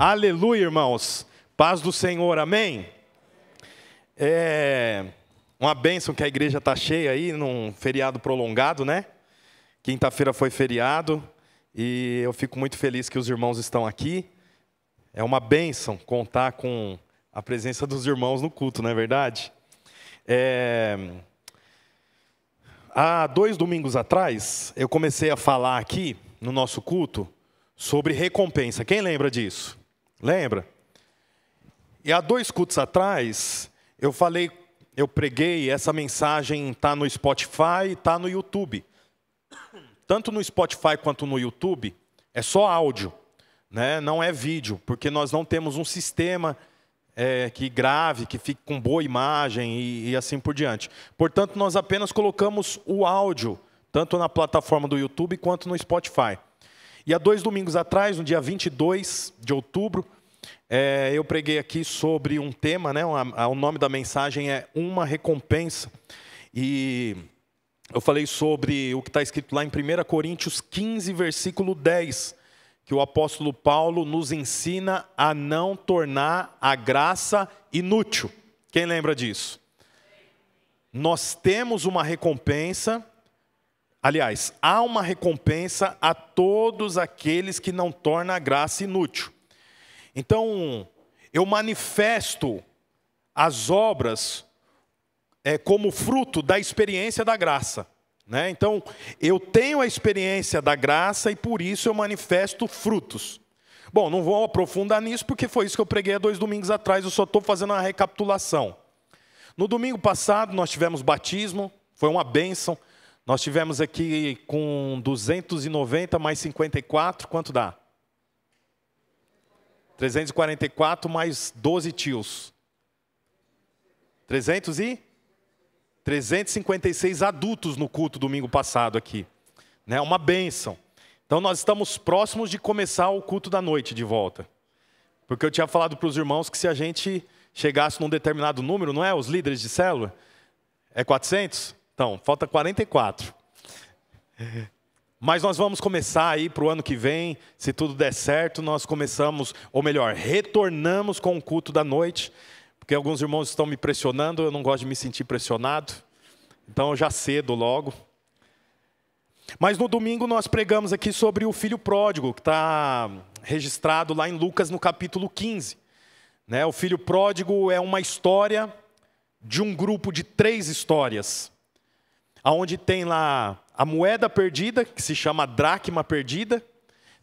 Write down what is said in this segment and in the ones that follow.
Aleluia, irmãos. Paz do Senhor, amém? É uma bênção que a igreja está cheia aí, num feriado prolongado, né? Quinta-feira foi feriado e eu fico muito feliz que os irmãos estão aqui. É uma bênção contar com a presença dos irmãos no culto, não é verdade? Há 2 domingos atrás, eu comecei a falar aqui, no nosso culto, sobre recompensa. Quem lembra disso? Lembra? E há 2 cultos atrás, eu preguei, essa mensagem está no Spotify e está no YouTube. Tanto no Spotify quanto no YouTube, é só áudio, né? Não é vídeo, porque nós não temos um sistema que grave, que fique com boa imagem e assim por diante. Portanto, nós apenas colocamos o áudio, tanto na plataforma do YouTube quanto no Spotify. E há 2 domingos atrás, no dia 22 de outubro, eu preguei aqui sobre um tema, né? O nome da mensagem é Uma Recompensa. E eu falei sobre o que está escrito lá em 1 Coríntios 15, versículo 10, que o apóstolo Paulo nos ensina a não tornar a graça inútil. Quem lembra disso? Nós temos uma recompensa. Aliás, há uma recompensa a todos aqueles que não tornam a graça inútil. Então, eu manifesto as obras como fruto da experiência da graça, né? Então, eu tenho a experiência da graça e por isso eu manifesto frutos. Bom, não vou aprofundar nisso porque foi isso que eu preguei há 2 domingos atrás, eu só estou fazendo uma recapitulação. No domingo passado nós tivemos batismo, foi uma bênção. Nós tivemos aqui com 290 mais 54, quanto dá? 344 mais 12 tios. 356 adultos no culto domingo passado aqui. Né? Uma bênção. Então nós estamos próximos de começar o culto da noite de volta. Porque eu tinha falado para os irmãos que se a gente chegasse num determinado número, não é? Os líderes de célula? É 400? Então, falta 44. Mas nós vamos começar aí para o ano que vem, se tudo der certo, nós começamos, ou melhor, retornamos com o culto da noite, porque alguns irmãos estão me pressionando, eu não gosto de me sentir pressionado, então eu já cedo logo. Mas no domingo nós pregamos aqui sobre o filho pródigo, que está registrado lá em Lucas no capítulo 15. Né? O filho pródigo é uma história de um grupo de 3 histórias, onde tem lá a moeda perdida, que se chama dracma perdida,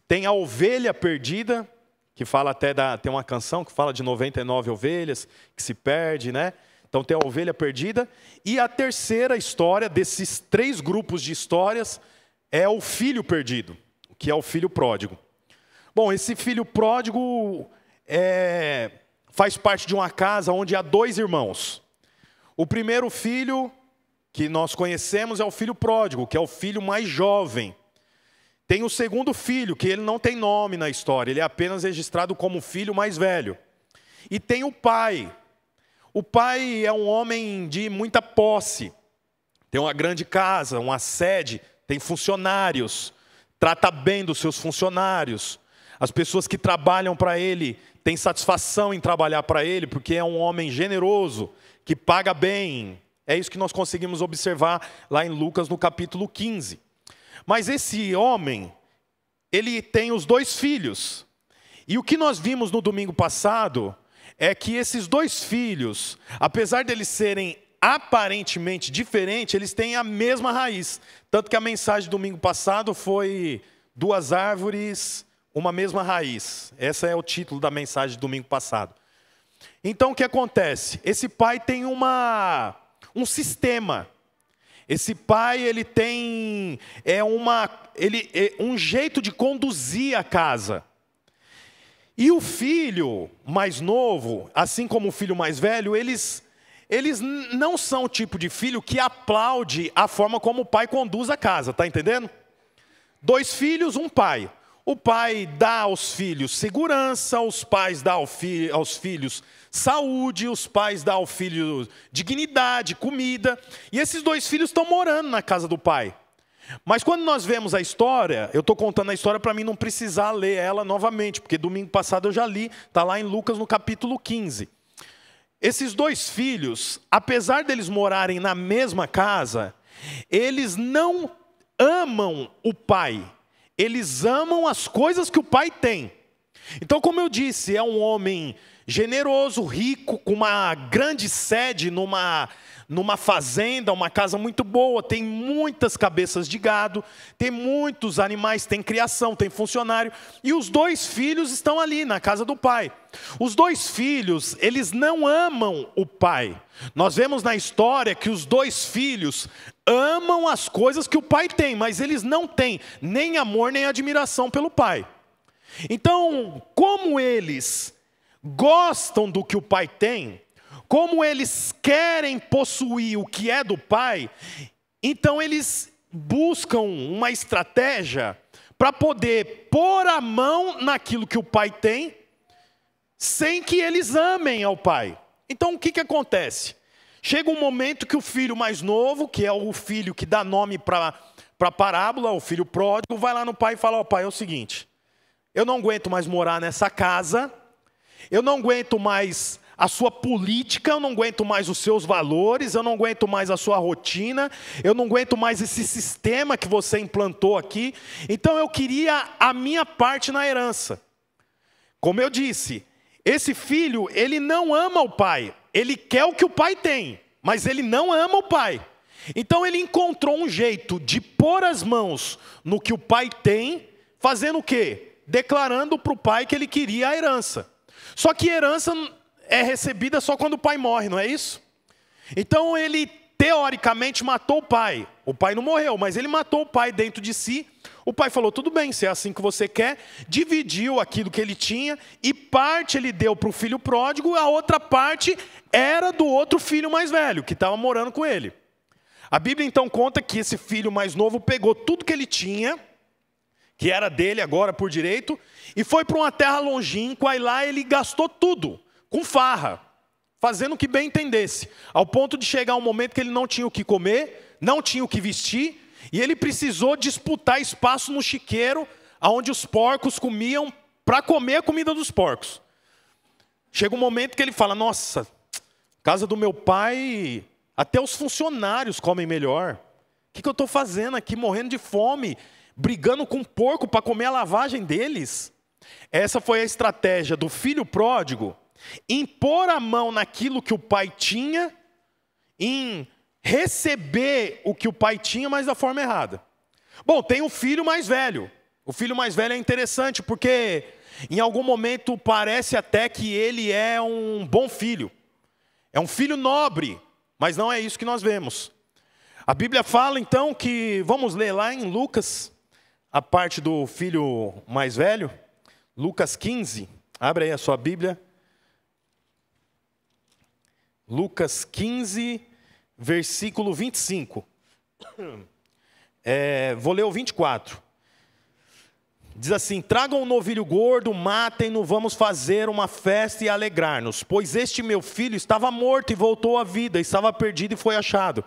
tem a ovelha perdida, que fala tem uma canção que fala de 99 ovelhas, que se perde, né? Então tem a ovelha perdida, e a terceira história desses 3 grupos de histórias é o filho perdido, que é o filho pródigo. Bom, esse filho pródigo faz parte de uma casa onde há 2 irmãos. O primeiro filho que nós conhecemos é o filho pródigo, que é o filho mais jovem. Tem o segundo filho, que ele não tem nome na história, ele é apenas registrado como filho mais velho. E tem o pai. O pai é um homem de muita posse, tem uma grande casa, uma sede, tem funcionários, trata bem dos seus funcionários. As pessoas que trabalham para ele têm satisfação em trabalhar para ele, porque é um homem generoso, que paga bem. É isso que nós conseguimos observar lá em Lucas, no capítulo 15. Mas esse homem, ele tem os 2 filhos. E o que nós vimos no domingo passado é que esses 2 filhos, apesar de eles serem aparentemente diferentes, eles têm a mesma raiz. Tanto que a mensagem do domingo passado foi 2 árvores, uma mesma raiz. Esse é o título da mensagem do domingo passado. Então o que acontece? Esse pai tem um sistema. Esse pai, ele tem um jeito de conduzir a casa. E o filho mais novo, assim como o filho mais velho, eles não são o tipo de filho que aplaude a forma como o pai conduz a casa, tá entendendo? 2 filhos, um pai. O pai dá aos filhos segurança, os pais dão aos filhos saúde, os pais dão ao filho dignidade, comida. E esses 2 filhos estão morando na casa do pai. Mas quando nós vemos a história, eu estou contando a história para mim não precisar ler ela novamente, porque domingo passado eu já li, está lá em Lucas no capítulo 15. Esses dois filhos, apesar deles morarem na mesma casa, eles não amam o pai, eles amam as coisas que o pai tem. Então, como eu disse, é um homem generoso, rico, com uma grande sede numa fazenda, uma casa muito boa, tem muitas cabeças de gado, tem muitos animais, tem criação, tem funcionário. E os dois filhos estão ali na casa do pai. Os dois filhos, eles não amam o pai. Nós vemos na história que os dois filhos amam as coisas que o pai tem, mas eles não têm nem amor nem admiração pelo pai. Então, como eles gostam do que o pai tem, como eles querem possuir o que é do pai, então eles buscam uma estratégia para poder pôr a mão naquilo que o pai tem, sem que eles amem ao pai. Então o que acontece? Chega um momento que o filho mais novo, que é o filho que dá nome para a parábola, o filho pródigo, vai lá no pai e fala: ó, pai, é o seguinte, eu não aguento mais morar nessa casa, eu não aguento mais a sua política, eu não aguento mais os seus valores, eu não aguento mais a sua rotina, eu não aguento mais esse sistema que você implantou aqui, então eu queria a minha parte na herança. Como eu disse, esse filho, ele não ama o pai, ele quer o que o pai tem, mas ele não ama o pai. Então ele encontrou um jeito de pôr as mãos no que o pai tem, fazendo o quê? Declarando para o pai que ele queria a herança. Só que herança é recebida só quando o pai morre, não é isso? Então ele, teoricamente, matou o pai. O pai não morreu, mas ele matou o pai dentro de si. O pai falou: tudo bem, se é assim que você quer. Dividiu aquilo que ele tinha, e parte ele deu para o filho pródigo, a outra parte era do outro filho mais velho, que estava morando com ele. A Bíblia então conta que esse filho mais novo pegou tudo que ele tinha, que era dele agora por direito, e foi para uma terra longínqua, e lá ele gastou tudo, com farra, fazendo o que bem entendesse, ao ponto de chegar um momento que ele não tinha o que comer, não tinha o que vestir, e ele precisou disputar espaço no chiqueiro, onde os porcos comiam, para comer a comida dos porcos. Chega um momento que ele fala: nossa, casa do meu pai, até os funcionários comem melhor, o que eu estou fazendo aqui, morrendo de fome, brigando com porco para comer a lavagem deles? Essa foi a estratégia do filho pródigo, em pôr a mão naquilo que o pai tinha, em receber o que o pai tinha, mas da forma errada. Bom, tem o filho mais velho. O filho mais velho é interessante porque em algum momento parece até que ele é um bom filho. É um filho nobre, mas não é isso que nós vemos. A Bíblia fala então que, vamos ler lá em Lucas, a parte do filho mais velho, Lucas 15, abre aí a sua Bíblia. Lucas 15, versículo 25. Vou ler o 24. Diz assim: tragam um novilho gordo, matem-no, vamos fazer uma festa e alegrar-nos. Pois este meu filho estava morto e voltou à vida, estava perdido e foi achado.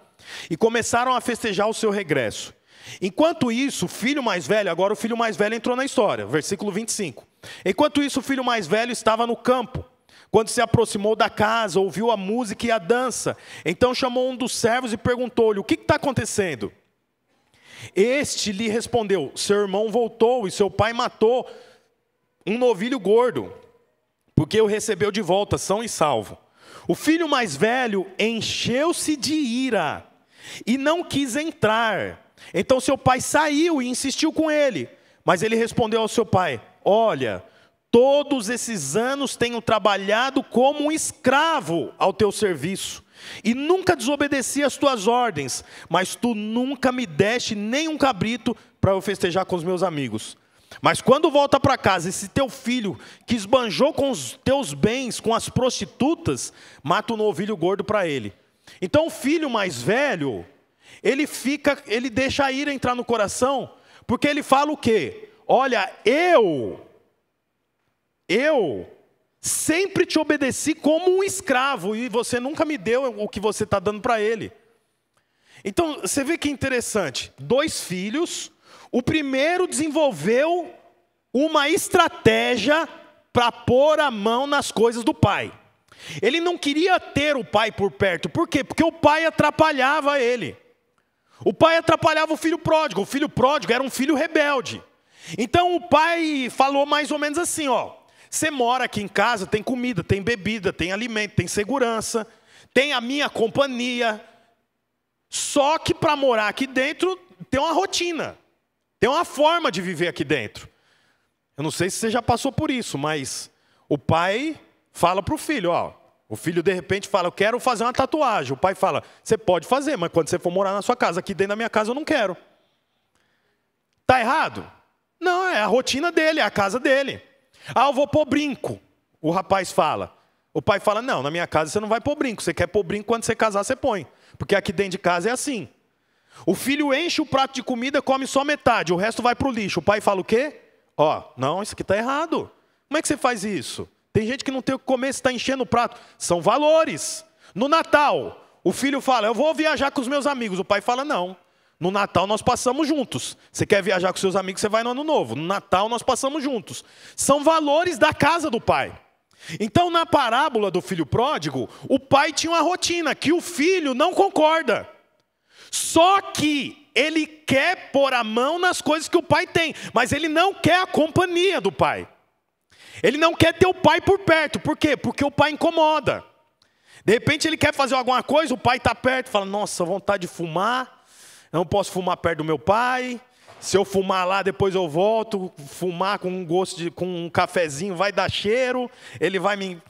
E começaram a festejar o seu regresso. Enquanto isso, o filho mais velho, agora o filho mais velho entrou na história, versículo 25. Enquanto isso, o filho mais velho estava no campo. Quando se aproximou da casa, ouviu a música e a dança. Então chamou um dos servos e perguntou-lhe: o que está acontecendo? Este lhe respondeu: seu irmão voltou e seu pai matou um novilho gordo, porque o recebeu de volta, são e salvo. O filho mais velho encheu-se de ira e não quis entrar. Então seu pai saiu e insistiu com ele. Mas ele respondeu ao seu pai: olha, todos esses anos tenho trabalhado como um escravo ao teu serviço, e nunca desobedeci às tuas ordens, mas tu nunca me deste nem um cabrito para eu festejar com os meus amigos. Mas quando volta para casa, esse teu filho que esbanjou com os teus bens, com as prostitutas, mata um novilho gordo para ele. Então o filho mais velho, ele deixa a ira entrar no coração, porque ele fala o quê? Olha, eu sempre te obedeci como um escravo, e você nunca me deu o que você está dando para ele. Então, você vê que interessante. 2 filhos, o primeiro desenvolveu uma estratégia para pôr a mão nas coisas do pai. Ele não queria ter o pai por perto. Por quê? Porque o pai atrapalhava ele. O pai atrapalhava o filho pródigo. O filho pródigo era um filho rebelde. Então o pai falou mais ou menos assim, ó. Você mora aqui em casa, tem comida, tem bebida, tem alimento, tem segurança, tem a minha companhia. Só que para morar aqui dentro tem uma rotina. Tem uma forma de viver aqui dentro. Eu não sei se você já passou por isso, mas o pai fala para o filho, ó. O filho de repente fala, eu quero fazer uma tatuagem. O pai fala, você pode fazer, mas quando você for morar na sua casa, aqui dentro da minha casa eu não quero. Está errado? Não, é a rotina dele, é a casa dele. Ah, eu vou pôr brinco, o rapaz fala. O pai fala, não, na minha casa você não vai pôr brinco. Você quer pôr brinco, quando você casar você põe. Porque aqui dentro de casa é assim. O filho enche o prato de comida, come só metade, o resto vai para o lixo. O pai fala o quê? Ó, não, isso aqui está errado. Como é que você faz isso? Tem gente que não tem o que comer, você está enchendo o prato. São valores. No Natal, o filho fala, eu vou viajar com os meus amigos. O pai fala, não. No Natal nós passamos juntos. Você quer viajar com seus amigos, você vai no Ano Novo. No Natal nós passamos juntos. São valores da casa do pai. Então, na parábola do filho pródigo, o pai tinha uma rotina que o filho não concorda. Só que ele quer pôr a mão nas coisas que o pai tem, mas ele não quer a companhia do pai. Ele não quer ter o pai por perto. Por quê? Porque o pai incomoda. De repente ele quer fazer alguma coisa, o pai está perto, fala, nossa, vontade de fumar, eu não posso fumar perto do meu pai. Se eu fumar lá, depois eu volto, fumar com um gosto com um cafezinho, vai dar cheiro, ele vai me...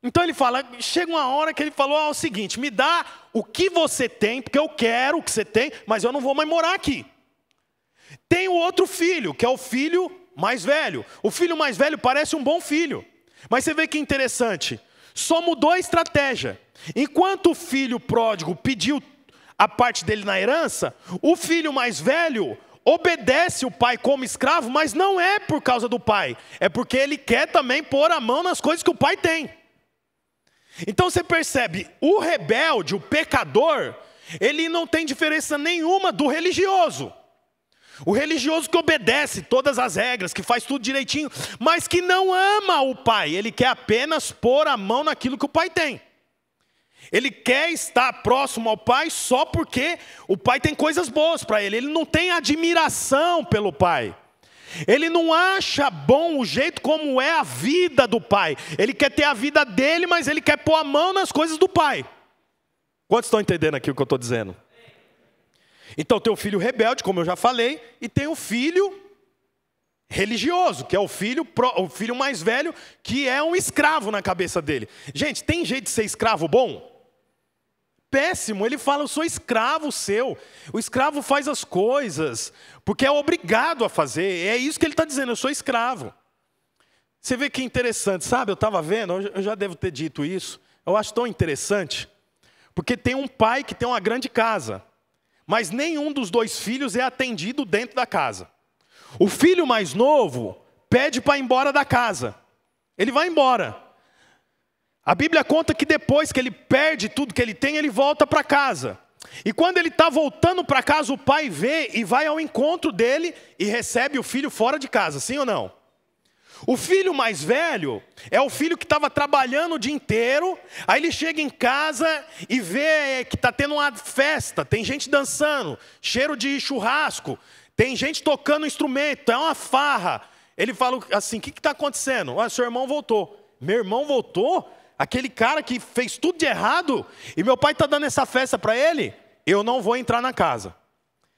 Então ele fala, chega uma hora que ele falou, o seguinte, me dá o que você tem, porque eu quero o que você tem, mas eu não vou mais morar aqui. Tem o outro filho, que é o filho mais velho. O filho mais velho parece um bom filho, mas você vê que interessante, só mudou a estratégia. Enquanto o filho pródigo pediu a parte dele na herança, o filho mais velho obedece o pai como escravo, mas não é por causa do pai, é porque ele quer também pôr a mão nas coisas que o pai tem. Então você percebe, o rebelde, o pecador, ele não tem diferença nenhuma do religioso. O religioso que obedece todas as regras, que faz tudo direitinho, mas que não ama o pai, ele quer apenas pôr a mão naquilo que o pai tem. Ele quer estar próximo ao pai só porque o pai tem coisas boas para ele. Ele não tem admiração pelo pai. Ele não acha bom o jeito como é a vida do pai. Ele quer ter a vida dele, mas ele quer pôr a mão nas coisas do pai. Quantos estão entendendo aqui o que eu estou dizendo? Então tem o filho rebelde, como eu já falei, e tem o filho religioso, que é o filho mais velho, que é um escravo na cabeça dele. Gente, tem jeito de ser escravo bom? Péssimo, ele fala, eu sou escravo seu. O escravo faz as coisas, porque é obrigado a fazer. É isso que ele está dizendo, eu sou escravo. Você vê que interessante, sabe? Eu estava vendo, eu já devo ter dito isso. Eu acho tão interessante, porque tem um pai que tem uma grande casa, mas nenhum dos 2 filhos é atendido dentro da casa. O filho mais novo pede para ir embora da casa. Ele vai embora. A Bíblia conta que depois que ele perde tudo que ele tem, ele volta para casa. E quando ele está voltando para casa, o pai vê e vai ao encontro dele e recebe o filho fora de casa, sim ou não? O filho mais velho é o filho que estava trabalhando o dia inteiro, aí ele chega em casa e vê que está tendo uma festa, tem gente dançando, cheiro de churrasco, tem gente tocando instrumento, é uma farra. Ele fala assim, o que está acontecendo? Ah, seu irmão voltou. Meu irmão voltou? Aquele cara que fez tudo de errado, e meu pai está dando essa festa para ele, eu não vou entrar na casa.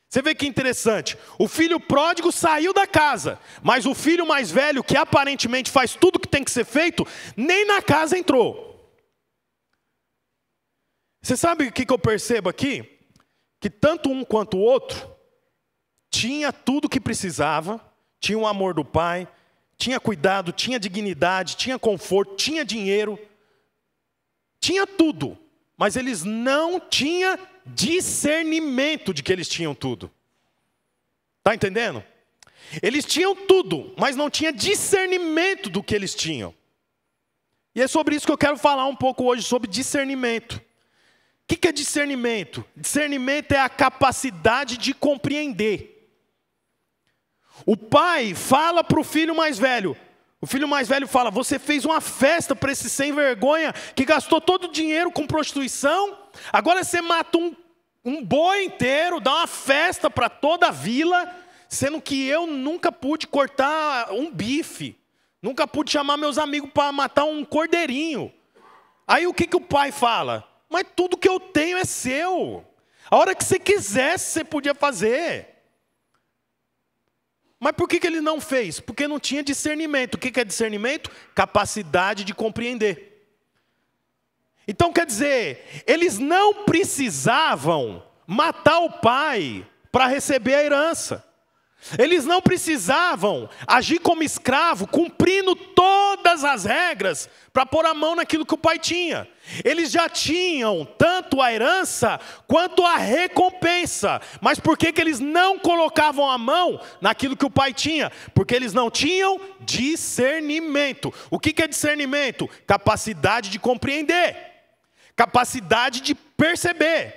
Você vê que interessante, o filho pródigo saiu da casa, mas o filho mais velho, que aparentemente faz tudo que tem que ser feito, nem na casa entrou. Você sabe o que eu percebo aqui? Que tanto um quanto o outro, tinha tudo o que precisava, tinha o amor do pai, tinha cuidado, tinha dignidade, tinha conforto, tinha dinheiro, tinha tudo, mas eles não tinham discernimento de que eles tinham tudo. Está entendendo? Eles tinham tudo, mas não tinha discernimento do que eles tinham. E é sobre isso que eu quero falar um pouco hoje, sobre discernimento. que é discernimento? Discernimento é a capacidade de compreender. O pai fala para o filho mais velho. O filho mais velho fala: você fez uma festa para esse sem vergonha que gastou todo o dinheiro com prostituição. Agora você mata um boi inteiro, dá uma festa para toda a vila, sendo que eu nunca pude cortar um bife. Nunca pude chamar meus amigos para matar um cordeirinho. Aí o que o pai fala? Mas tudo que eu tenho é seu. A hora que você quisesse, você podia fazer. Mas por que ele não fez? Porque não tinha discernimento. O que é discernimento? Capacidade de compreender. Então quer dizer, eles não precisavam matar o pai para receber a herança. Eles não precisavam agir como escravo, cumprindo todas as regras para pôr a mão naquilo que o pai tinha. Eles já tinham tanto a herança quanto a recompensa. Mas por que eles não colocavam a mão naquilo que o pai tinha? Porque eles não tinham discernimento. O que é discernimento? Capacidade de compreender, capacidade de perceber.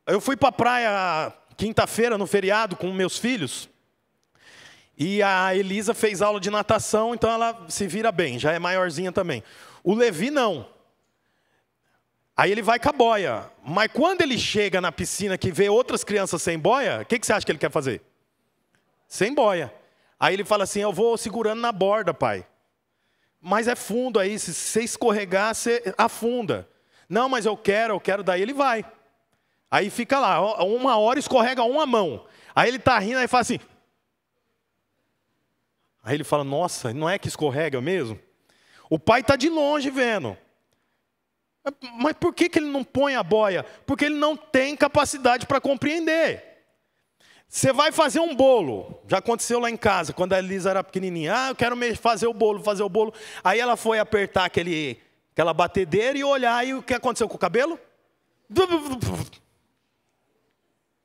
Eu fui para a praia quinta-feira, no feriado, com meus filhos. E a Elisa fez aula de natação, então ela se vira bem, já é maiorzinha também. O Levi não. Aí ele vai com a boia. Mas quando ele chega na piscina que vê outras crianças sem boia, o que você acha que ele quer fazer? Sem boia. Aí ele fala assim: eu vou segurando na borda, pai. Mas é fundo aí, se você escorregar, você afunda. Não, mas eu quero, daí ele vai. Aí fica lá, 1 hora escorrega uma mão. Aí ele está rindo, aí fala assim. Aí ele fala: nossa, não é que escorrega mesmo? O pai está de longe vendo. Mas por que ele não põe a boia? Porque ele não tem capacidade para compreender. Você vai fazer um bolo. Já aconteceu lá em casa, quando a Elisa era pequenininha. Eu quero fazer o bolo. Aí ela foi apertar aquela batedeira e olhar. E o que aconteceu com o cabelo?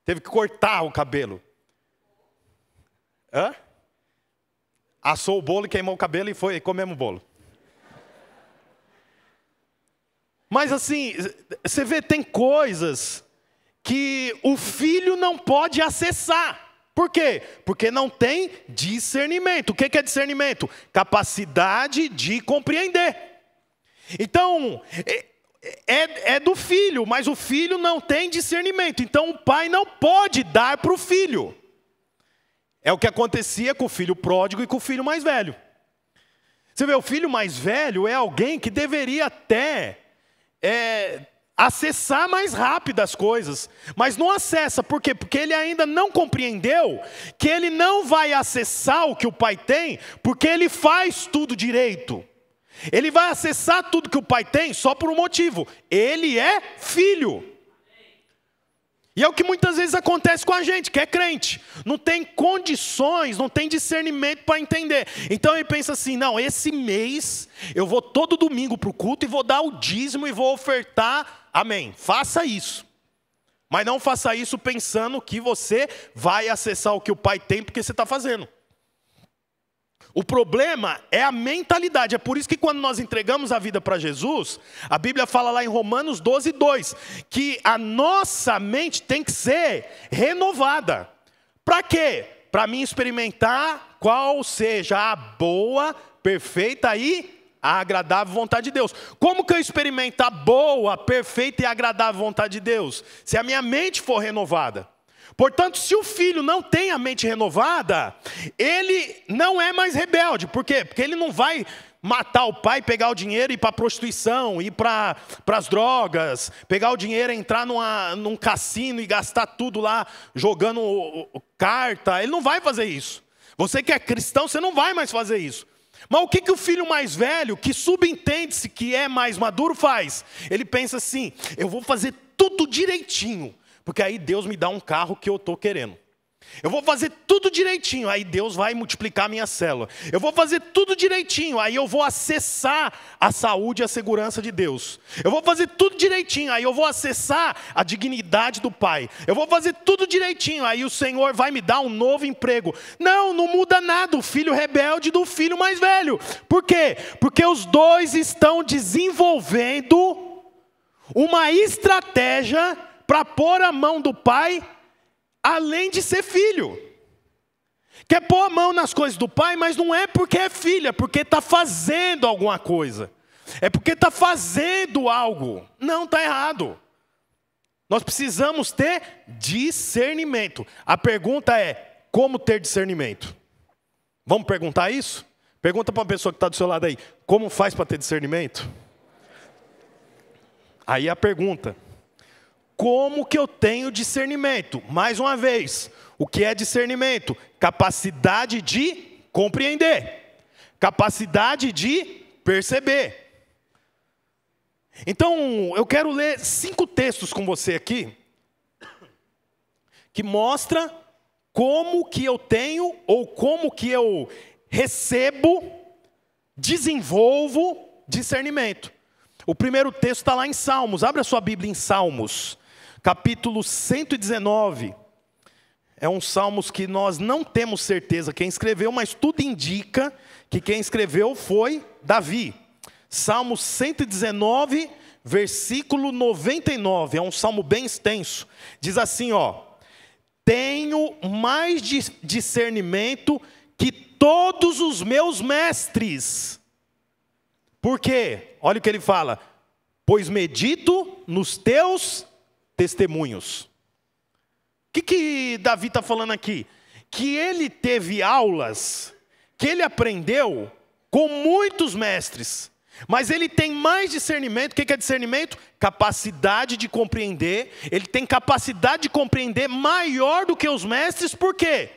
Teve que cortar o cabelo. Assou o bolo, queimou o cabelo e comemos o bolo. Mas assim, você vê, tem coisas que o filho não pode acessar. Por quê? Porque não tem discernimento. O que é discernimento? Capacidade de compreender. Então, é do filho, mas o filho não tem discernimento. Então o pai não pode dar para o filho. É o que acontecia com o filho pródigo e com o filho mais velho. Você vê, o filho mais velho é alguém que deveria até acessar mais rápido as coisas. Mas não acessa, por quê? Porque ele ainda não compreendeu que ele não vai acessar o que o pai tem, porque ele faz tudo direito. Ele vai acessar tudo que o pai tem só por um motivo: ele é filho. E é o que muitas vezes acontece com a gente, que é crente. Não tem condições, não tem discernimento para entender. Então ele pensa assim: não, esse mês eu vou todo domingo para o culto e vou dar o dízimo e vou ofertar. Amém. Faça isso. Mas não faça isso pensando que você vai acessar o que o pai tem porque você está fazendo. O problema é a mentalidade. É por isso que quando nós entregamos a vida para Jesus, a Bíblia fala lá em Romanos 12:2, que a nossa mente tem que ser renovada. Para quê? Para mim experimentar qual seja a boa, perfeita e a agradável vontade de Deus. Como que eu experimento a boa, perfeita e agradável vontade de Deus? Se a minha mente for renovada. Portanto, se o filho não tem a mente renovada, ele não é mais rebelde. Por quê? Porque ele não vai matar o pai, pegar o dinheiro e ir para a prostituição, ir para as drogas, pegar o dinheiro e entrar num cassino e gastar tudo lá jogando carta. Ele não vai fazer isso. Você que é cristão, você não vai mais fazer isso. Mas o que o filho mais velho, que subentende-se que é mais maduro, faz? Ele pensa assim: eu vou fazer tudo direitinho, porque aí Deus me dá um carro que eu estou querendo. Eu vou fazer tudo direitinho, aí Deus vai multiplicar a minha célula. Eu vou fazer tudo direitinho, aí eu vou acessar a saúde e a segurança de Deus. Eu vou fazer tudo direitinho, aí eu vou acessar a dignidade do Pai. Eu vou fazer tudo direitinho, aí o Senhor vai me dar um novo emprego. Não muda nada o filho rebelde do filho mais velho. Por quê? Porque os dois estão desenvolvendo uma estratégia para pôr a mão do pai, além de ser filho. Quer pôr a mão nas coisas do pai, mas não é porque é filho, é porque está fazendo alguma coisa. É porque está fazendo algo. Não, está errado. Nós precisamos ter discernimento. A pergunta é, como ter discernimento? Vamos perguntar isso? Pergunta para a pessoa que está do seu lado aí, como faz para ter discernimento? Aí a pergunta, como que eu tenho discernimento? Mais uma vez, o que é discernimento? Capacidade de compreender, capacidade de perceber. Então, eu quero ler 5 textos com você aqui, que mostra como que eu tenho, ou como que eu recebo, desenvolvo discernimento. O primeiro texto está lá em Salmos, abre a sua Bíblia em Salmos, capítulo 119. É um Salmos que nós não temos certeza quem escreveu, mas tudo indica que quem escreveu foi Davi. Salmo 119, versículo 99, é um salmo bem extenso. Diz assim, ó: tenho mais discernimento que todos os meus mestres. Por quê? Olha o que ele fala: pois medito nos teus testemunhos. O que Davi está falando aqui? Que ele teve aulas, que ele aprendeu com muitos mestres. Mas ele tem mais discernimento. O que é discernimento? Capacidade de compreender. Ele tem capacidade de compreender maior do que os mestres. Por quê?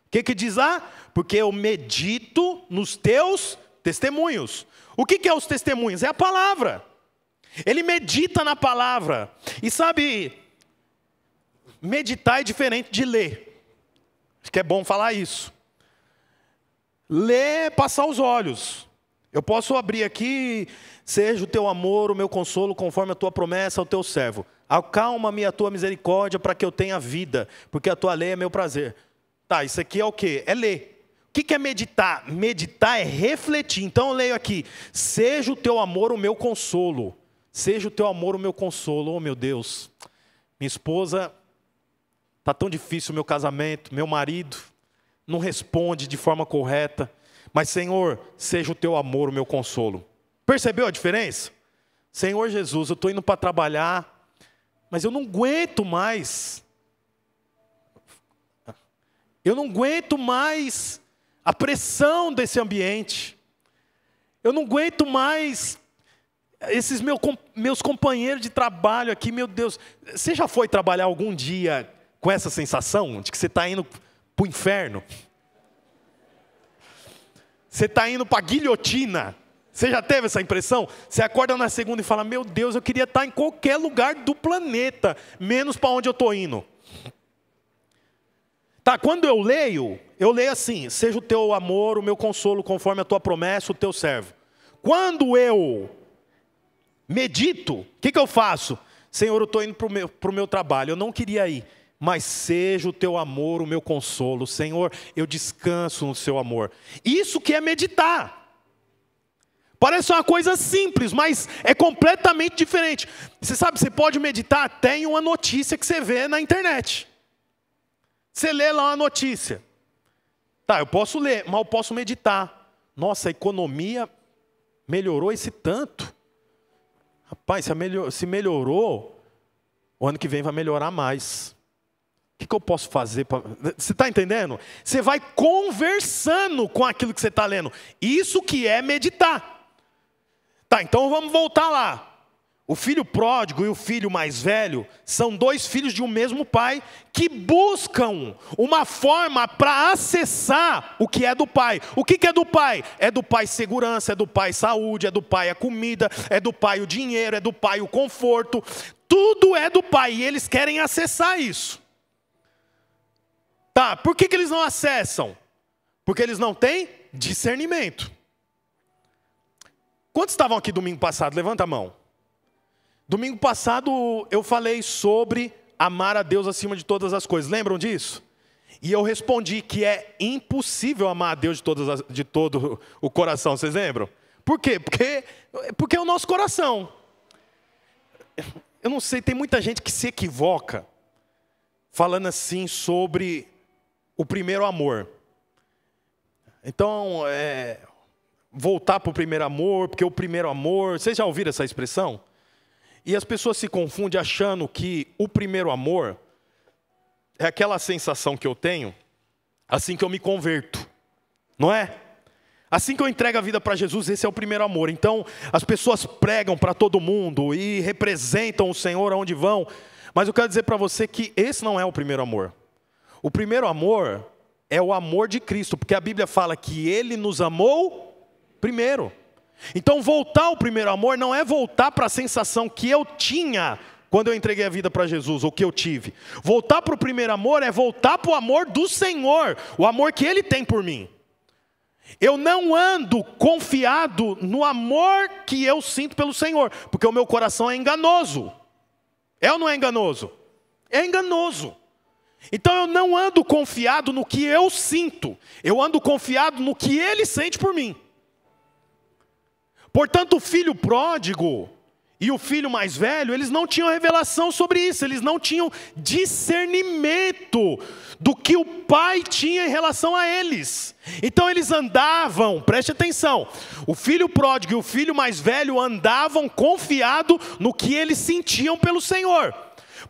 O que diz lá? Porque eu medito nos teus testemunhos. O que é os testemunhos? É a palavra. Ele medita na palavra. E sabe, meditar é diferente de ler. Acho que é bom falar isso. Ler é passar os olhos. Eu posso abrir aqui, seja o teu amor, o meu consolo, conforme a tua promessa ao teu servo. Acalma-me a tua misericórdia para que eu tenha vida, porque a tua lei é meu prazer. Tá, isso aqui é o quê? É ler. O que é meditar? Meditar é refletir. Então eu leio aqui, seja o teu amor o meu consolo. Seja o teu amor o meu consolo. Oh meu Deus, minha esposa, está tão difícil o meu casamento, meu marido não responde de forma correta. Mas, Senhor, seja o teu amor o meu consolo. Percebeu a diferença? Senhor Jesus, eu estou indo para trabalhar, mas eu não aguento mais. Eu não aguento mais a pressão desse ambiente. Eu não aguento mais esses meus companheiros de trabalho aqui, meu Deus. Você já foi trabalhar algum dia com essa sensação de que você está indo para o inferno? Você está indo para a guilhotina. Você já teve essa impressão? Você acorda na segunda e fala, meu Deus, eu queria estar em qualquer lugar do planeta, menos para onde eu estou indo. Tá, quando eu leio assim, seja o teu amor, o meu consolo, conforme a tua promessa, o teu servo. Quando eu medito, o que eu faço? Senhor, eu estou indo para o meu trabalho, eu não queria ir. Mas seja o teu amor o meu consolo. Senhor, eu descanso no seu amor. Isso que é meditar. Parece uma coisa simples, mas é completamente diferente. Você sabe, você pode meditar até em uma notícia que você vê na internet. Você lê lá uma notícia. Tá, eu posso ler, mas eu posso meditar. Nossa, a economia melhorou esse tanto. Rapaz, se melhorou, o ano que vem vai melhorar mais. O que eu posso fazer? Você está entendendo? Você vai conversando com aquilo que você está lendo. Isso que é meditar. Tá, então vamos voltar lá. O filho pródigo e o filho mais velho são 2 filhos de um mesmo pai que buscam uma forma para acessar o que é do pai. O que é do pai? É do pai segurança, é do pai saúde, é do pai a comida, é do pai o dinheiro, é do pai o conforto. Tudo é do pai e eles querem acessar isso. Tá, por que eles não acessam? Porque eles não têm discernimento. Quantos estavam aqui domingo passado? Levanta a mão. Domingo passado eu falei sobre amar a Deus acima de todas as coisas. Lembram disso? E eu respondi que é impossível amar a Deus de todo o coração. Vocês lembram? Por quê? Porque é o nosso coração. eu não sei, tem muita gente que se equivoca falando assim sobre o primeiro amor. Então, voltar para o primeiro amor, porque o primeiro amor... Vocês já ouviram essa expressão? E as pessoas se confundem achando que o primeiro amor é aquela sensação que eu tenho assim que eu me converto, não é? Assim que eu entrego a vida para Jesus, esse é o primeiro amor. Então, as pessoas pregam para todo mundo e representam o Senhor aonde vão. Mas eu quero dizer para você que esse não é o primeiro amor. O primeiro amor é o amor de Cristo, porque a Bíblia fala que Ele nos amou primeiro. Então, voltar ao primeiro amor não é voltar para a sensação que eu tinha quando eu entreguei a vida para Jesus, ou que eu tive. Voltar para o primeiro amor é voltar para o amor do Senhor, o amor que Ele tem por mim. Eu não ando confiado no amor que eu sinto pelo Senhor, porque o meu coração é enganoso. É ou não é enganoso? É enganoso. Então eu não ando confiado no que eu sinto, eu ando confiado no que Ele sente por mim. Portanto, o filho pródigo e o filho mais velho, eles não tinham revelação sobre isso, eles não tinham discernimento do que o pai tinha em relação a eles. Então eles andavam, preste atenção, o filho pródigo e o filho mais velho andavam confiado no que eles sentiam pelo Senhor.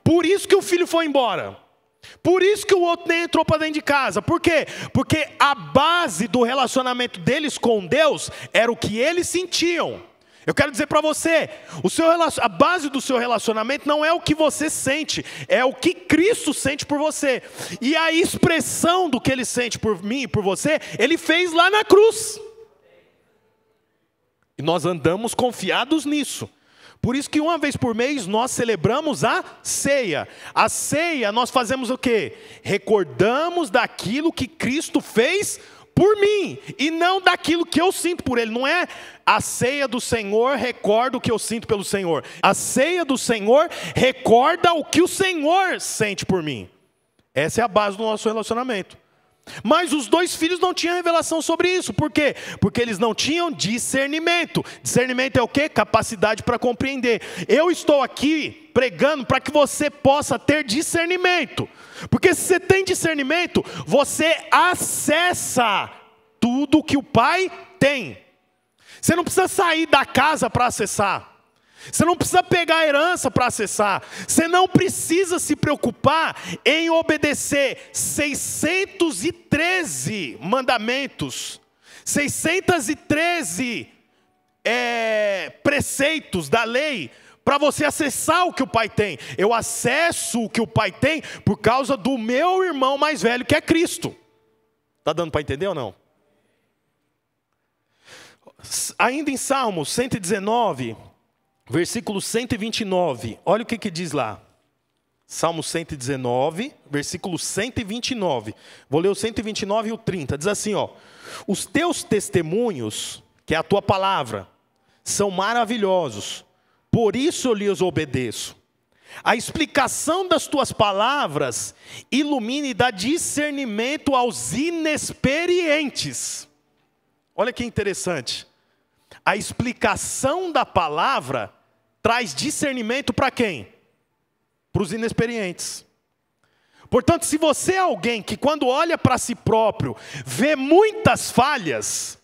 Por isso que o filho foi embora. Por isso que o outro nem entrou para dentro de casa. Por quê? Porque a base do relacionamento deles com Deus era o que eles sentiam. Eu quero dizer para você, a base do seu relacionamento não é o que você sente, é o que Cristo sente por você. E a expressão do que Ele sente por mim e por você, Ele fez lá na cruz. E nós andamos confiados nisso. Por isso que uma vez por mês nós celebramos a ceia. A ceia nós fazemos o quê? Recordamos daquilo que Cristo fez por mim, e não daquilo que eu sinto por Ele. Não é a ceia do Senhor recorda o que eu sinto pelo Senhor. A ceia do Senhor recorda o que o Senhor sente por mim. Essa é a base do nosso relacionamento. Mas os dois filhos não tinham revelação sobre isso. Por quê? Porque eles não tinham discernimento. Discernimento é o quê? Capacidade para compreender. Eu estou aqui pregando para que você possa ter discernimento. Porque se você tem discernimento, você acessa tudo que o Pai tem. Você não precisa sair da casa para acessar. Você não precisa pegar a herança para acessar. Você não precisa se preocupar em obedecer 613 mandamentos, 613 preceitos da lei, para você acessar o que o Pai tem. Eu acesso o que o Pai tem por causa do meu irmão mais velho, que é Cristo. Está dando para entender ou não? Ainda em Salmos 119... versículo 129, olha o que diz lá. Salmo 119, versículo 129. Vou ler o 129 e o 30. Diz assim, ó: os teus testemunhos, que é a tua palavra, são maravilhosos, por isso eu lhes obedeço. A explicação das tuas palavras ilumina e dá discernimento aos inexperientes. Olha que interessante. A explicação da palavra traz discernimento para quem? Para os inexperientes. Portanto, se você é alguém que quando olha para si próprio, vê muitas falhas,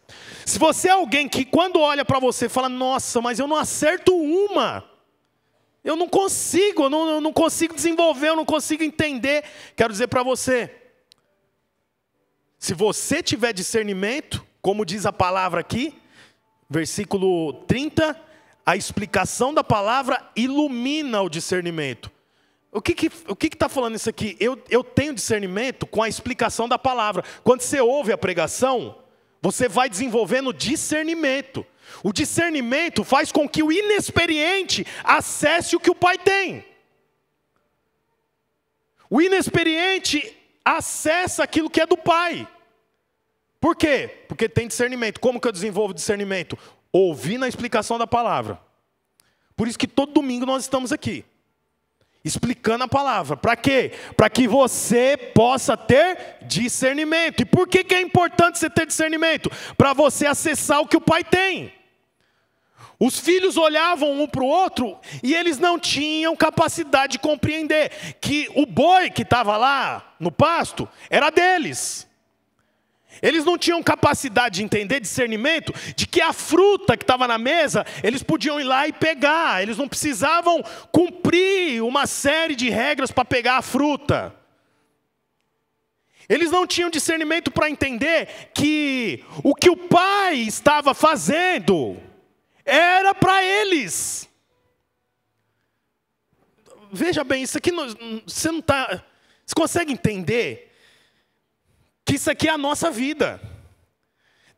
se você é alguém que quando olha para você fala, nossa, mas eu não acerto uma, eu não consigo desenvolver, eu não consigo entender, quero dizer para você, se você tiver discernimento, como diz a palavra aqui, versículo 30, a explicação da palavra ilumina o discernimento. O que está falando isso aqui? Eu tenho discernimento com a explicação da palavra. Quando você ouve a pregação, você vai desenvolvendo discernimento. O discernimento faz com que o inexperiente acesse o que o Pai tem. O inexperiente acessa aquilo que é do Pai. Por quê? Porque tem discernimento. Como que eu desenvolvo discernimento? Ouvindo a explicação da palavra. Por isso que todo domingo nós estamos aqui, explicando a palavra. Para quê? Para que você possa ter discernimento. E por que é importante você ter discernimento? Para você acessar o que o Pai tem. Os filhos olhavam um para o outro e eles não tinham capacidade de compreender que o boi que estava lá no pasto era deles. Eles não tinham capacidade de entender, discernimento, de que a fruta que estava na mesa, eles podiam ir lá e pegar. Eles não precisavam cumprir uma série de regras para pegar a fruta. Eles não tinham discernimento para entender que o que o pai estava fazendo era para eles. Veja bem, isso aqui você não está. Você consegue entender que isso aqui é a nossa vida?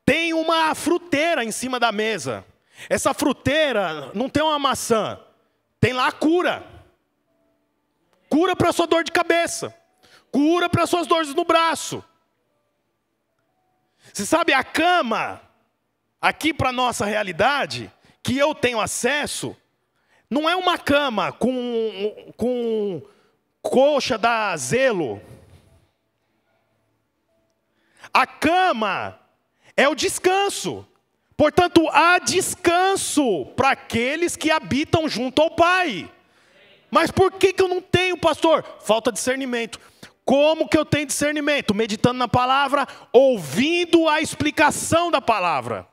Tem uma fruteira em cima da mesa. Essa fruteira não tem uma maçã, tem lá a cura. Cura para a sua dor de cabeça. Cura para as suas dores no braço. Você sabe, a cama, aqui para a nossa realidade, que eu tenho acesso, não é uma cama com coxa da Zelo. A cama é o descanso. Portanto, há descanso para aqueles que habitam junto ao Pai. Mas por que eu não tenho, pastor? Falta discernimento. Como que eu tenho discernimento? Meditando na palavra, ouvindo a explicação da palavra.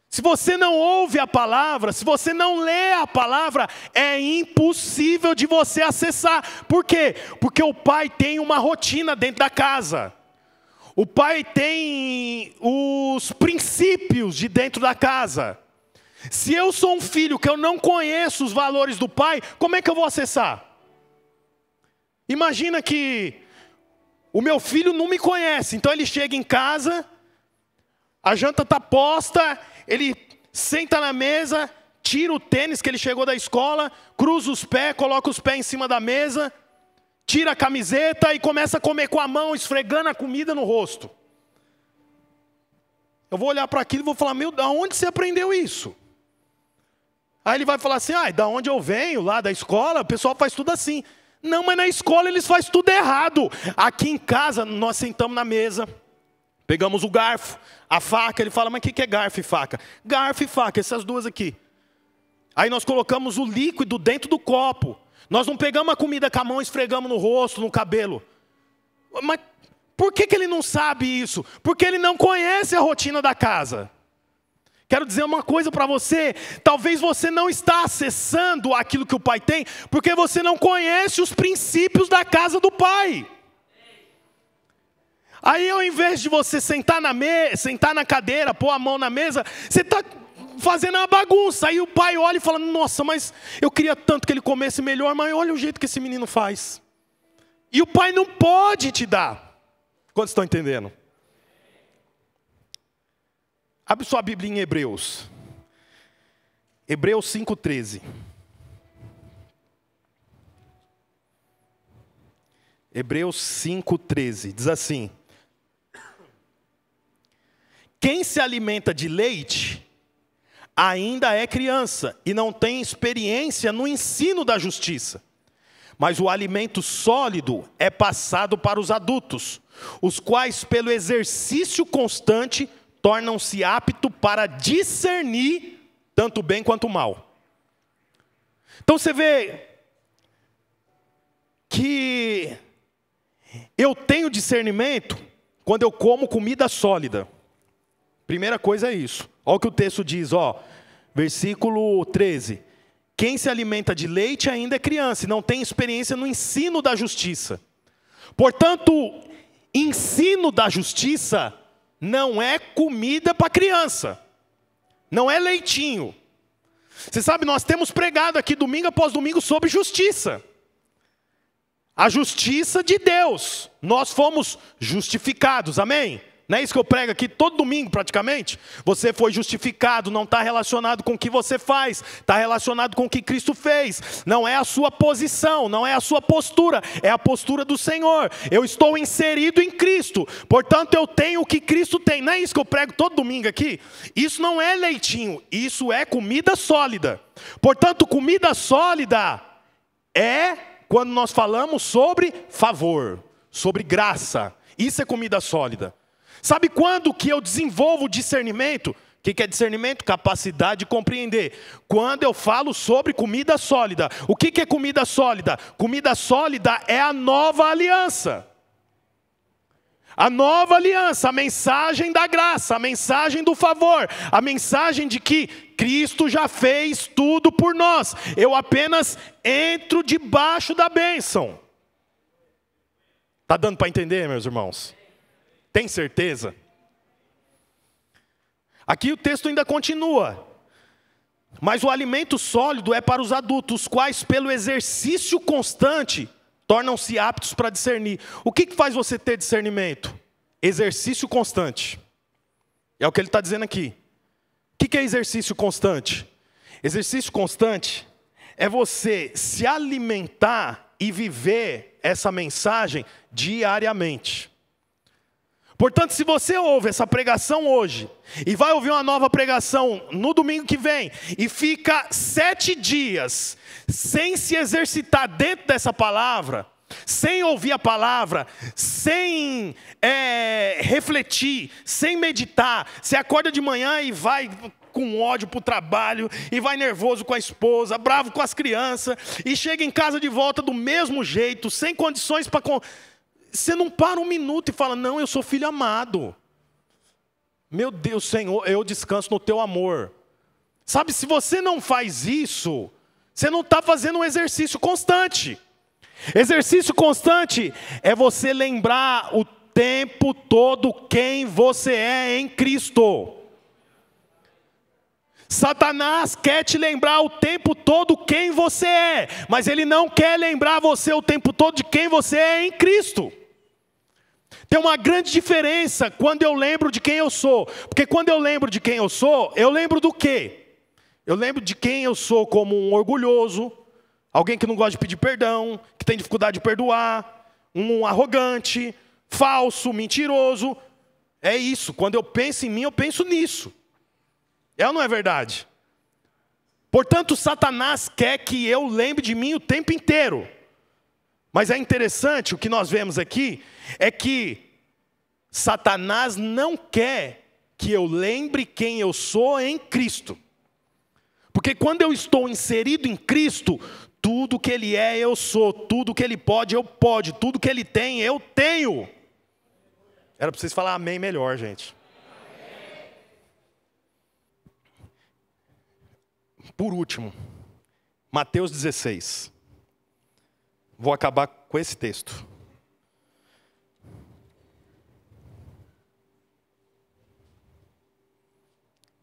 Se você não ouve a palavra, se você não lê a palavra, é impossível de você acessar. Por quê? Porque o pai tem uma rotina dentro da casa. O pai tem os princípios de dentro da casa. Se eu sou um filho que eu não conheço os valores do pai, como é que eu vou acessar? Imagina que o meu filho não me conhece, então ele chega em casa, a janta está posta, ele senta na mesa, tira o tênis que ele chegou da escola, cruza os pés, coloca os pés em cima da mesa, tira a camiseta e começa a comer com a mão, esfregando a comida no rosto. Eu vou olhar para aquilo e vou falar, meu, da onde você aprendeu isso? Aí ele vai falar assim, da onde eu venho, lá da escola, o pessoal faz tudo assim. Não, mas na escola eles fazem tudo errado. Aqui em casa, nós sentamos na mesa, pegamos o garfo, a faca, ele fala, mas o que é garfo e faca? Garfo e faca, essas duas aqui. Aí nós colocamos o líquido dentro do copo. Nós não pegamos a comida com a mão e esfregamos no rosto, no cabelo. Mas por que ele não sabe isso? Porque ele não conhece a rotina da casa. Quero dizer uma coisa para você, talvez você não está acessando aquilo que o pai tem, porque você não conhece os princípios da casa do pai. Aí ao invés de você sentar na cadeira, pôr a mão na mesa, você está fazendo uma bagunça. Aí o pai olha e fala, nossa, mas eu queria tanto que ele comesse melhor, mas olha o jeito que esse menino faz. E o pai não pode te dar. Quantos estão entendendo? Abre sua Bíblia em Hebreus. Hebreus 5,13. Hebreus 5,13. Diz assim: quem se alimenta de leite ainda é criança e não tem experiência no ensino da justiça. Mas o alimento sólido é passado para os adultos, os quais pelo exercício constante tornam-se aptos para discernir tanto o bem quanto o mal. Então você vê que eu tenho discernimento quando eu como comida sólida. Primeira coisa é isso. Olha o que o texto diz, versículo 13. Quem se alimenta de leite ainda é criança e não tem experiência no ensino da justiça. Portanto, ensino da justiça não é comida para criança. Não é leitinho. Você sabe, nós temos pregado aqui domingo após domingo sobre justiça. A justiça de Deus. Nós fomos justificados, amém? Não é isso que eu prego aqui todo domingo praticamente? Você foi justificado, não está relacionado com o que você faz, está relacionado com o que Cristo fez. Não é a sua posição, não é a sua postura, é a postura do Senhor. Eu estou inserido em Cristo, portanto eu tenho o que Cristo tem. Não é isso que eu prego todo domingo aqui? Isso não é leitinho, isso é comida sólida. Portanto, comida sólida é quando nós falamos sobre favor, sobre graça. Isso é comida sólida. Sabe quando que eu desenvolvo discernimento? O que é discernimento? Capacidade de compreender. Quando eu falo sobre comida sólida, o que é comida sólida? Comida sólida é a nova aliança. A nova aliança, a mensagem da graça, a mensagem do favor, a mensagem de que Cristo já fez tudo por nós. Eu apenas entro debaixo da bênção. Está dando para entender, meus irmãos? Tem certeza? Aqui o texto ainda continua. Mas o alimento sólido é para os adultos, os quais pelo exercício constante tornam-se aptos para discernir. O que faz você ter discernimento? Exercício constante. É o que ele está dizendo aqui. O que é exercício constante? Exercício constante é você se alimentar e viver essa mensagem diariamente. Portanto, se você ouve essa pregação hoje, e vai ouvir uma nova pregação no domingo que vem, e fica 7 dias sem se exercitar dentro dessa palavra, sem ouvir a palavra, sem refletir, sem meditar, você acorda de manhã e vai com ódio para o trabalho, e vai nervoso com a esposa, bravo com as crianças, e chega em casa de volta do mesmo jeito, sem condições para... Você não para um minuto e fala, não, eu sou filho amado. Meu Deus, Senhor, eu descanso no teu amor. Sabe, se você não faz isso, você não está fazendo um exercício constante. Exercício constante é você lembrar o tempo todo quem você é em Cristo. Satanás quer te lembrar o tempo todo quem você é, mas ele não quer lembrar você o tempo todo de quem você é em Cristo. Tem uma grande diferença quando eu lembro de quem eu sou. Porque quando eu lembro de quem eu sou, eu lembro do quê? Eu lembro de quem eu sou como um orgulhoso, alguém que não gosta de pedir perdão, que tem dificuldade de perdoar, um arrogante, falso, mentiroso. É isso, quando eu penso em mim, eu penso nisso. É ou não é verdade? Portanto, Satanás quer que eu lembre de mim o tempo inteiro. Mas é interessante, o que nós vemos aqui, é que Satanás não quer que eu lembre quem eu sou em Cristo. Porque quando eu estou inserido em Cristo, tudo que Ele é, eu sou. Tudo que Ele pode, eu posso. Tudo que Ele tem, eu tenho. Era para vocês falar amém melhor, gente. Por último, Mateus 16. Vou acabar com esse texto.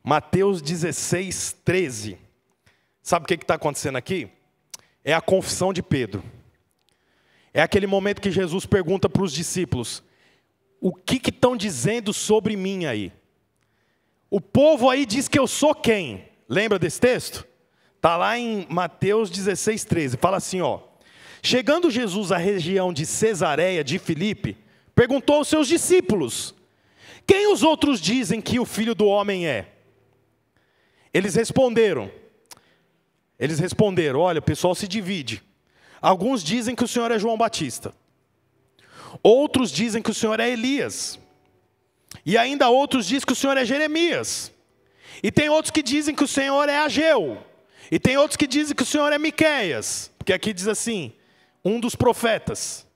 Mateus 16, 13. Sabe o que está acontecendo aqui? É a confissão de Pedro. É aquele momento que Jesus pergunta para os discípulos: o que estão dizendo sobre mim aí? O povo aí diz que eu sou quem? Lembra desse texto? Está lá em Mateus 16, 13. Fala assim, ó. Chegando Jesus à região de Cesareia de Filipe, perguntou aos seus discípulos: quem os outros dizem que o Filho do Homem é? Eles responderam, olha, o pessoal se divide. Alguns dizem que o Senhor é João Batista. Outros dizem que o Senhor é Elias. E ainda outros dizem que o Senhor é Jeremias. E tem outros que dizem que o Senhor é Ageu. E tem outros que dizem que o Senhor é Miqueias. Porque aqui diz assim, um dos profetas.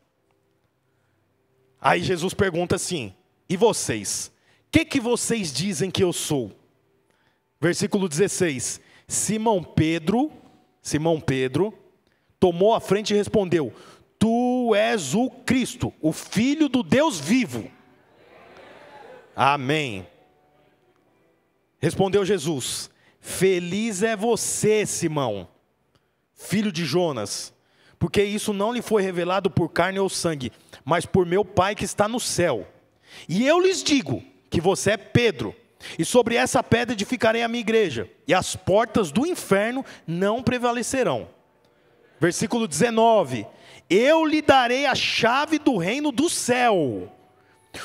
Aí Jesus pergunta assim, e vocês? O que vocês dizem que eu sou? Versículo 16. Simão Pedro tomou a frente e respondeu: tu és o Cristo, o Filho do Deus vivo. Amém. Respondeu Jesus: feliz é você, Simão, filho de Jonas, porque isso não lhe foi revelado por carne ou sangue, mas por meu Pai que está no céu. E eu lhes digo que você é Pedro, e sobre essa pedra edificarei a minha igreja, e as portas do inferno não prevalecerão. Versículo 19. Eu lhe darei a chave do reino do céu.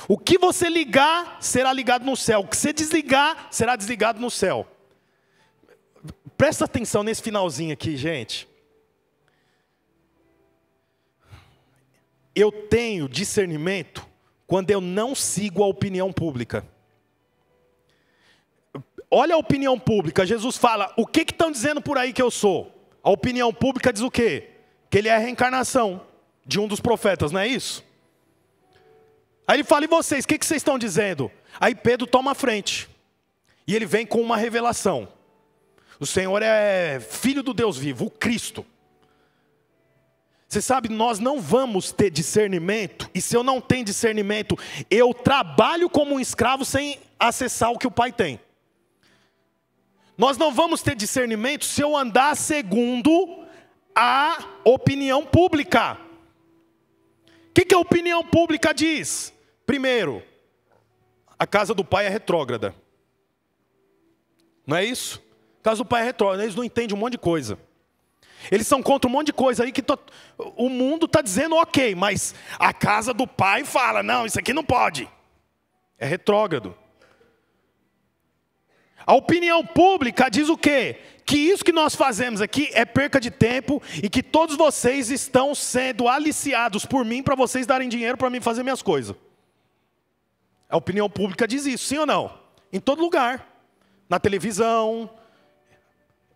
O que você ligar, será ligado no céu. O que você desligar, será desligado no céu. Presta atenção nesse finalzinho aqui, gente. Eu tenho discernimento quando eu não sigo a opinião pública. olha a opinião pública. Jesus fala, o que estão dizendo por aí que eu sou? A opinião pública diz o quê? Que ele é a reencarnação de um dos profetas, não é isso? Aí ele fala, e vocês, o que vocês estão dizendo? Aí Pedro toma a frente. E ele vem com uma revelação. O Senhor é filho do Deus vivo, o Cristo. Você sabe, nós não vamos ter discernimento, e se eu não tenho discernimento, eu trabalho como um escravo sem acessar o que o Pai tem. Nós não vamos ter discernimento se eu andar segundo a opinião pública. O que a opinião pública diz? Primeiro, a casa do Pai é retrógrada. Não é isso? A casa do Pai é retrógrada, eles não entendem um monte de coisa. Eles são contra um monte de coisa aí que o mundo está dizendo ok, mas a casa do Pai fala, não, isso aqui não pode. É retrógrado. A opinião pública diz o quê? Que isso que nós fazemos aqui é perca de tempo e que todos vocês estão sendo aliciados por mim para vocês darem dinheiro para mim fazer minhas coisas. A opinião pública diz isso, sim ou não? Em todo lugar. Na televisão,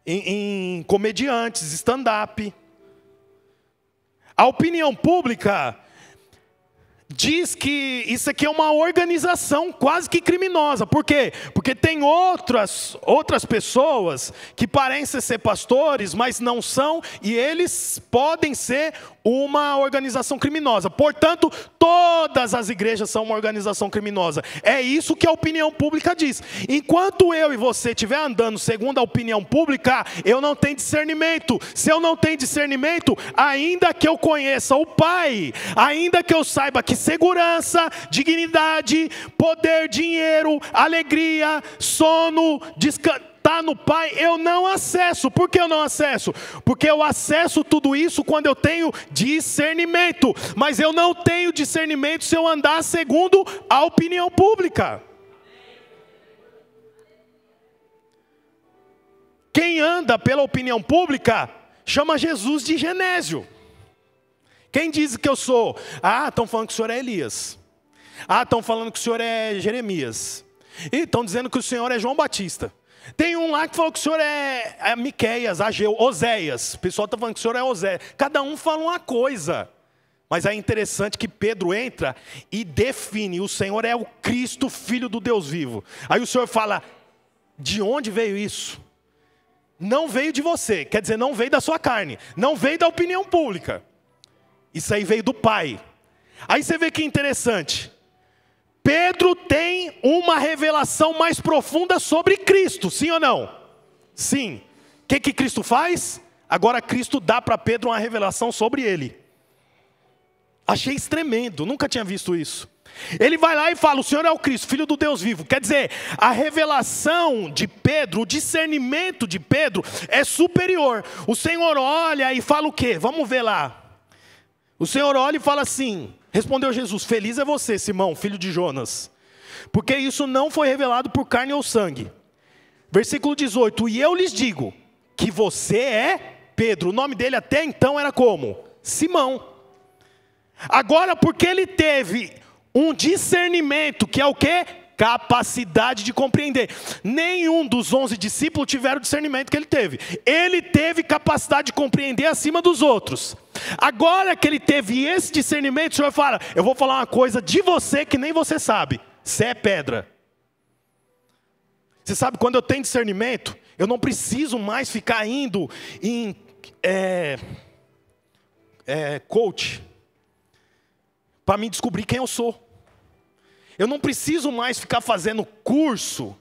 em comediantes, stand-up. A opinião pública diz que isso aqui é uma organização quase que criminosa. Por quê? Porque tem outras pessoas que parecem ser pastores, mas não são, e eles podem ser uma organização criminosa. Portanto, todas as igrejas são uma organização criminosa. É isso que a opinião pública diz. Enquanto eu e você estiver andando segundo a opinião pública, eu não tenho discernimento. Se eu não tenho discernimento, ainda que eu conheça o Pai, ainda que eu saiba que segurança, dignidade, poder, dinheiro, alegria, sono, descanso, está no Pai, eu não acesso. Por que eu não acesso? Porque eu acesso tudo isso quando eu tenho discernimento. Mas eu não tenho discernimento se eu andar segundo a opinião pública. Quem anda pela opinião pública chama Jesus de Genésio. Quem diz que eu sou? Ah, estão falando que o senhor é Elias. Ah, estão falando que o senhor é Jeremias. E estão dizendo que o senhor é João Batista. Tem um lá que falou que o senhor é Miqueias, Ageu, Oséias. O pessoal está falando que o senhor é Oséias. Cada um fala uma coisa. Mas é interessante que Pedro entra e define: o Senhor é o Cristo, Filho do Deus vivo. Aí o Senhor fala: de onde veio isso? Não veio de você, quer dizer, não veio da sua carne, não veio da opinião pública. Isso aí veio do Pai. Aí você vê que interessante. Pedro tem uma revelação mais profunda sobre Cristo, sim ou não? Sim. O que Cristo faz? Agora Cristo dá para Pedro uma revelação sobre ele. Achei isso tremendo, nunca tinha visto isso. Ele vai lá e fala: o Senhor é o Cristo, Filho do Deus vivo. Quer dizer, a revelação de Pedro, o discernimento de Pedro é superior. O Senhor olha e fala o quê? Vamos ver lá. O Senhor olha e fala assim: respondeu Jesus: feliz é você, Simão, filho de Jonas, porque isso não foi revelado por carne ou sangue. Versículo 18: e eu lhes digo que você é Pedro. O nome dele até então era como? Simão. Agora, porque ele teve um discernimento, que é o quê? Capacidade de compreender. Nenhum dos 11 discípulos tiveram o discernimento que ele teve. Ele teve capacidade de compreender acima dos outros. Agora que ele teve esse discernimento, o Senhor fala: eu vou falar uma coisa de você que nem você sabe. Você é pedra. Você sabe, quando eu tenho discernimento, eu não preciso mais ficar indo em coach para me descobrir quem eu sou. Eu não preciso mais ficar fazendo curso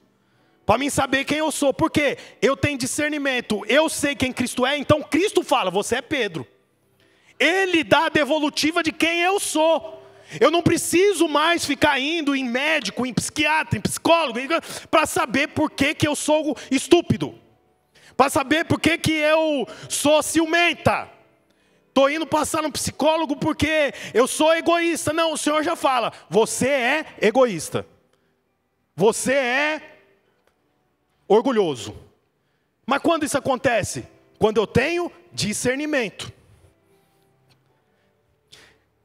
para mim saber quem eu sou. Por quê? Eu tenho discernimento, eu sei quem Cristo é. Então Cristo fala: você é Pedro. Ele dá a devolutiva de quem eu sou. Eu não preciso mais ficar indo em médico, em psiquiatra, em psicólogo, para saber por que eu sou estúpido, para saber por que eu sou ciumenta. Estou indo passar no psicólogo porque eu sou egoísta. Não, o Senhor já fala: você é egoísta. Você é orgulhoso. Mas quando isso acontece? Quando eu tenho discernimento.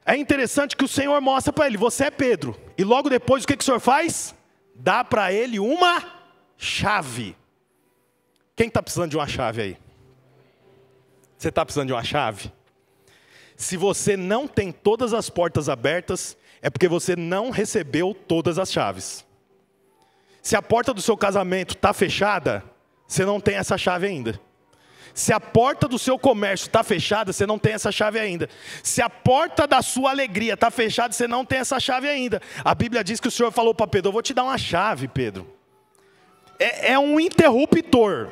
É interessante que o Senhor mostra para ele: você é Pedro. E logo depois o que o Senhor faz? Dá para ele uma chave. Quem está precisando de uma chave aí? Você está precisando de uma chave? Se você não tem todas as portas abertas, é porque você não recebeu todas as chaves. Se a porta do seu casamento está fechada, você não tem essa chave ainda. Se a porta do seu comércio está fechada, você não tem essa chave ainda. Se a porta da sua alegria está fechada, você não tem essa chave ainda. A Bíblia diz que o Senhor falou para Pedro: eu vou te dar uma chave, Pedro. É um interruptor.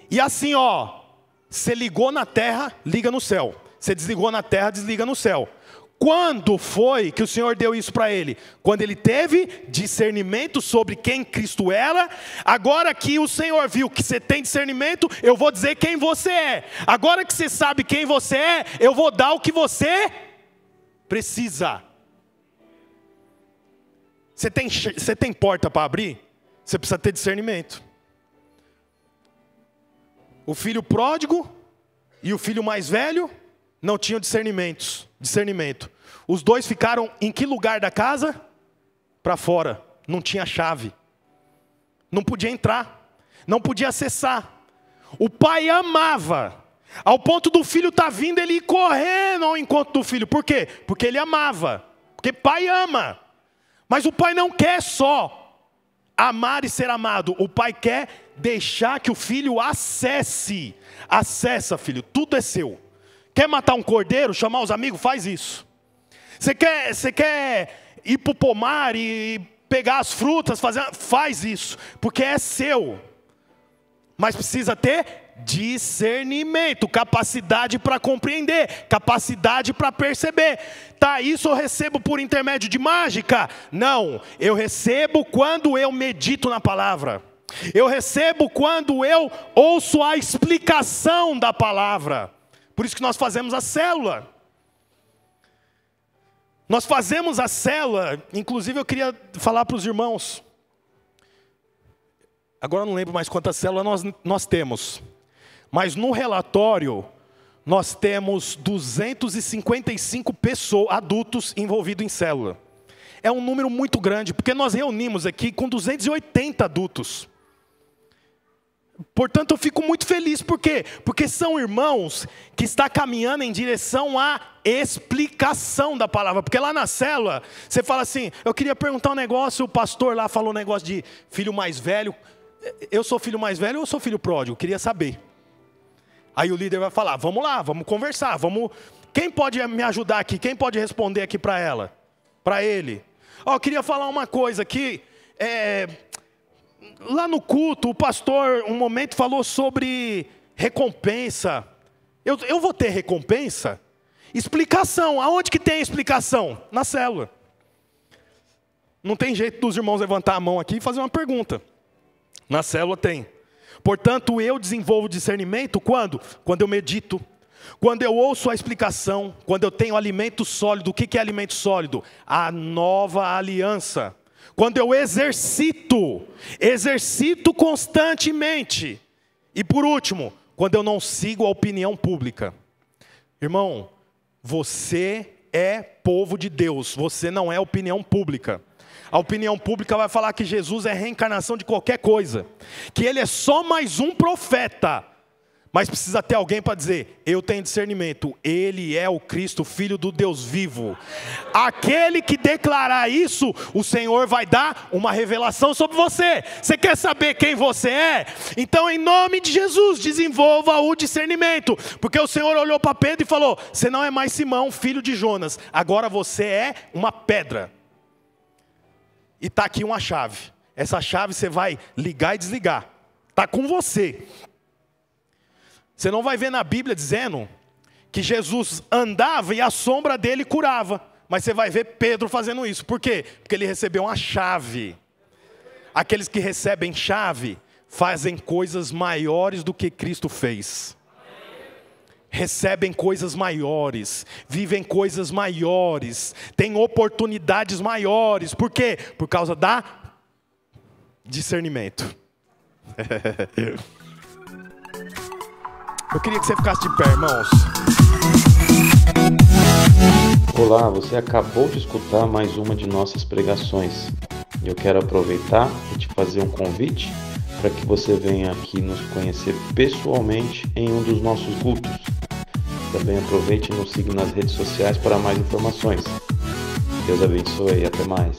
E assim, ó, você ligou na terra, liga no céu. Você desligou na terra, desliga no céu. Quando foi que o Senhor deu isso para ele? Quando ele teve discernimento sobre quem Cristo era. Agora que o Senhor viu que você tem discernimento, eu vou dizer quem você é. Agora que você sabe quem você é, eu vou dar o que você precisa. Você tem porta para abrir? Você precisa ter discernimento. O filho pródigo e o filho mais velho não tinham discernimento. Os dois ficaram em que lugar da casa? Para fora. Não tinha chave. Não podia entrar. Não podia acessar. O pai amava. Ao ponto do filho estar vindo, ele ir correndo ao encontro do filho. Por quê? Porque ele amava. Porque pai ama. Mas o pai não quer só amar e ser amado. O pai quer deixar que o filho acesse. Acessa, filho. Tudo é seu. Quer matar um cordeiro, chamar os amigos? Faz isso. Você quer ir para o pomar e pegar as frutas? Faz isso. Porque é seu. Mas precisa ter discernimento, capacidade para compreender, capacidade para perceber. Tá, isso eu recebo por intermédio de mágica? Não, eu recebo quando eu medito na palavra. Eu recebo quando eu ouço a explicação da palavra. Por isso que nós fazemos a célula. Nós fazemos a célula, inclusive eu queria falar para os irmãos. Agora eu não lembro mais quantas células nós temos. Mas no relatório, nós temos 255 pessoas, adultos envolvidos em célula. É um número muito grande, porque nós reunimos aqui com 280 adultos. Portanto, eu fico muito feliz. Por quê? Porque são irmãos que estão caminhando em direção à explicação da palavra. Porque lá na célula, você fala assim: eu queria perguntar um negócio, o pastor lá falou um negócio de filho mais velho. Eu sou filho mais velho ou eu sou filho pródigo? Eu queria saber. Aí o líder vai falar: vamos lá, vamos conversar. Quem pode me ajudar aqui? Quem pode responder aqui para ela? Para ele? Eu queria falar uma coisa aqui. Lá no culto, o pastor, um momento, falou sobre recompensa. Eu vou ter recompensa? Explicação. Aonde que tem explicação? Na célula. Não tem jeito dos irmãos levantar a mão aqui e fazer uma pergunta. Na célula tem. Portanto, eu desenvolvo discernimento quando? Quando eu medito. Quando eu ouço a explicação. Quando eu tenho alimento sólido. O que é alimento sólido? A nova aliança. Quando eu exercito constantemente. E por último, quando eu não sigo a opinião pública. Irmão, você é povo de Deus, você não é opinião pública. A opinião pública vai falar que Jesus é a reencarnação de qualquer coisa. Que ele é só mais um profeta. Mas precisa ter alguém para dizer: eu tenho discernimento, ele é o Cristo, Filho do Deus vivo. Aquele que declarar isso, o Senhor vai dar uma revelação sobre você. Você quer saber quem você é? Então, em nome de Jesus, desenvolva o discernimento. Porque o Senhor olhou para Pedro e falou: você não é mais Simão, filho de Jonas. Agora você é uma pedra. E está aqui uma chave. Essa chave você vai ligar e desligar. Está com você. Você não vai ver na Bíblia dizendo que Jesus andava e a sombra dele curava. Mas você vai ver Pedro fazendo isso. Por quê? Porque ele recebeu uma chave. Aqueles que recebem chave fazem coisas maiores do que Cristo fez. Recebem coisas maiores, vivem coisas maiores, têm oportunidades maiores. Por quê? Por causa da discernimento. Eu queria que você ficasse de pé, irmãos. Olá, você acabou de escutar mais uma de nossas pregações. Eu quero aproveitar e te fazer um convite para que você venha aqui nos conhecer pessoalmente em um dos nossos cultos. Também aproveite e nos siga nas redes sociais para mais informações. Deus abençoe e até mais.